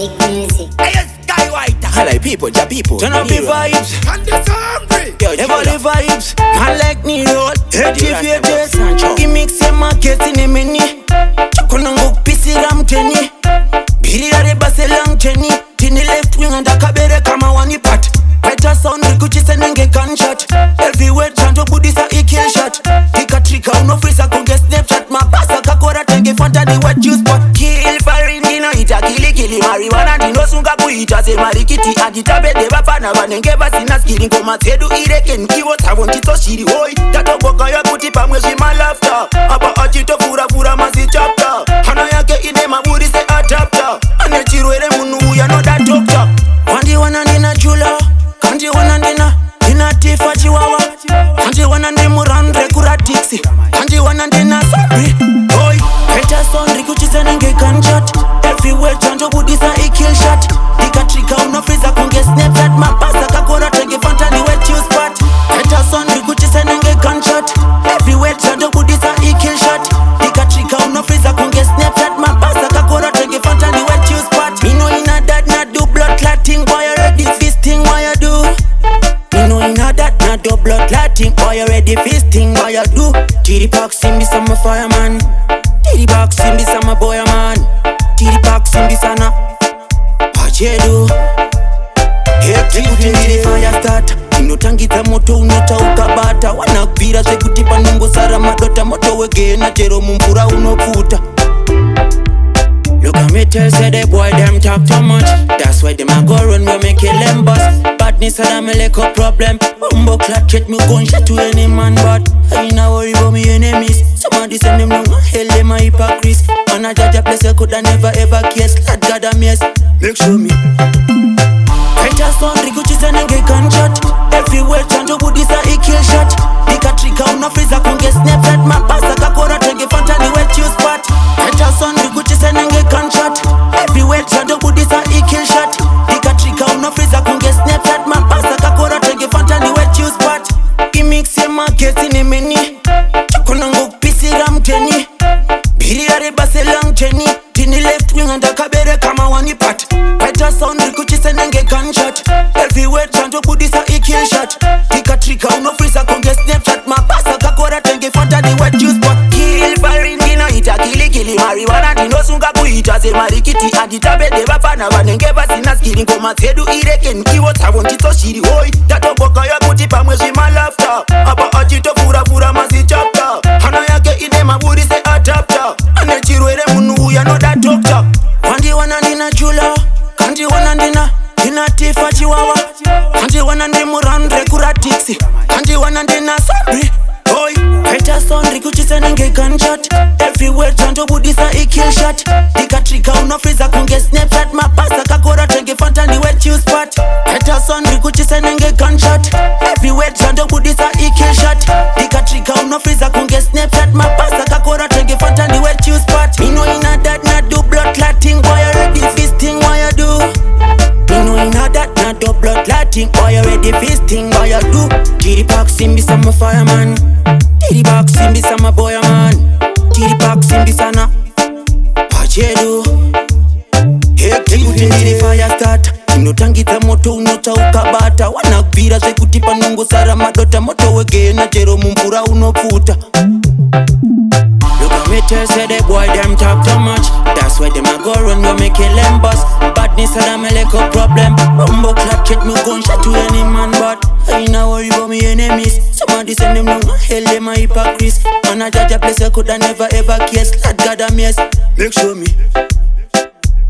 Big music. Audio-skywide. I like people, ja people. Turn up the vibes. And the sombre. Ever the vibes. Man like me roll. Activators. Gimmicks ya market in a mini. Chokonango pisi ram teni. Biri ya rebase lang teni. Tini left wing and akabere kama wani pat. Better sound rikuchi senenge gunshot. Everywhere chanto budisa ikill shot. Tika trika uno freeza konge snapchat. Mapasa kakora tenge fanta di wet juice pot. Kill farin dino ita kili marijuana dino sunga kuita se marikiti. Ajitabe deba fana vanenge vasina skilling koma tedu ireken kiwo tavonchito shiri hoi. Tato boka ya kuti pamweshi malafta. Apa achito fura masi chapter. Hana yake ine maburi se adapter. Ane chirwere munu ya no that doctor. Wandi wana nina jula. Kanji wana nina tifa chiwawa. Kanji wana ndi murandre kuratiksi. Kanji wana ndina sombre. Boy, better sound rikuchise nenge gunshot. Everywhere chanjo budisa ikill shot. Dika trika uno freeza konge snapchat. Mapasa kakora tenge fanta ni wet juice pot. Better sound rikuchise nenge gunshot. Everywhere chanjo budisa ikill shot. Dika trika uno freeza konge snapchat. Mapasa kakora tenge fanta ni wet juice pot. Me know ina that na do blood clotting. Boy already fisting what you do. Me know ina that na do blood clotting. Boy already fisting what you do. Tiri box in this I'm a fireman. Tiri box in this I'm a boy man. Tiri box in this ana. What you do? Tiri fire start. Inotangita moto unota ukabata. Wanakbira sekutipa nungo sara madota. Moto wege na jero mumpura unoputa. Look at me tell say the boy them talk too much. That's why them a go run when me kill them boss. Badness and I'm a like a problem. Bumbo clat treat me gun shot to any man. But I ain't a worry about me enemies. Somebody send them long hell them a hypocrite. Man a judge a place I coulda never ever case. Lord God a mess. Make sure me better sound rikuchi senenge gunshot. Everywhere chanjo budisa ikill shot. Dika trika uno freeza konge snapchat. Mapasa kakora tenge fanta ni wet juice pot. Better sound rikuchi senenge gunshot. Everywhere chanjo budisa ikill shot. Dika trika uno freeza konge snapchat. Mapasa kakora tenge fanta ni wet juice pot. Gimmicks ya market in a mini. Chokonango pisi ram teni. Biri ya rebase lang teni. Tini left wing and akabere kama wani pat. Better sound rikuchi senenge gunshot. Everywhere chanjo budisa ikill shot. Tika trika uno freeza konge snapchat. Mapasa kakora tenge fanta ni wet juice pot. Kill farin dino ita kili marijuana dino sunga kuita se marikiti. Ajitabe deba fana vanenge vasina skilling koma tedu ireken kiwo tavonchito shiri hoi. Tato boka ya kuti pamweshi malafta. Apa achito fura masi chapter. Hana yake ine maburi se adapter. Ane chirwere munu ya no that doctor. Wandi wana nina jula. Kanji wana nina tifa chiwawa. Kanji wana ndi murandre kuratiksi. Kanji wana ndina sombre. Boy, better sound rikuchise nenge gunshot. Everywhere chanjo budisa ikill shot. Dika trika uno freeza konge snapchat. Mapasa kakora tenge fanta ni wet juice pot. Better sound rikuchise nenge gunshot. Everywhere chanjo budisa ikill shot. Dika trika uno freeza konge snapchat. Mapasa kakora tenge fanta ni wet juice pot. Me know ina that na do blood clotting. Boy already fisting what you do. Me know ina that na do blood clotting. Boy already fisting what you do. Tiri box in this I'm a fireman. Tiri box in this I'm a boy man. Tiri box in this ana. What you do? Tiri fire start. Inotangita moto unota ukabata. Wanakbira sekutipa nungo sara madota. Moto wege na jero mumpura unoputa. Look at me tell say the boy them talk too much. That's why them a go run when me kill them boss. Badness and I'm a like a problem. Bumbo clat treat me gun shot to any man. But I ain't a worry about me enemies. Somebody send them long hell them a hypocrite. Man a judge a place I coulda never ever case. Lord God a mess. Make sure me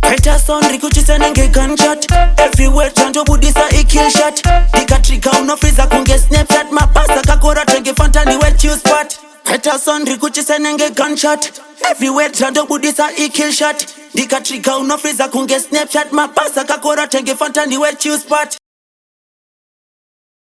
better sound rikuchi senenge gunshot. Everywhere chanjo budisa ikill shot. Dika trika uno freeza konge snapchat. Mapasa kakora tenge fanta ni wet juice pot. Better sound rikuchi senenge gunshot. Everywhere chanjo budisa ikill shot. Dika trika uno freeza konge snapchat. Mapasa kakora tenge fanta ni wet juice pot.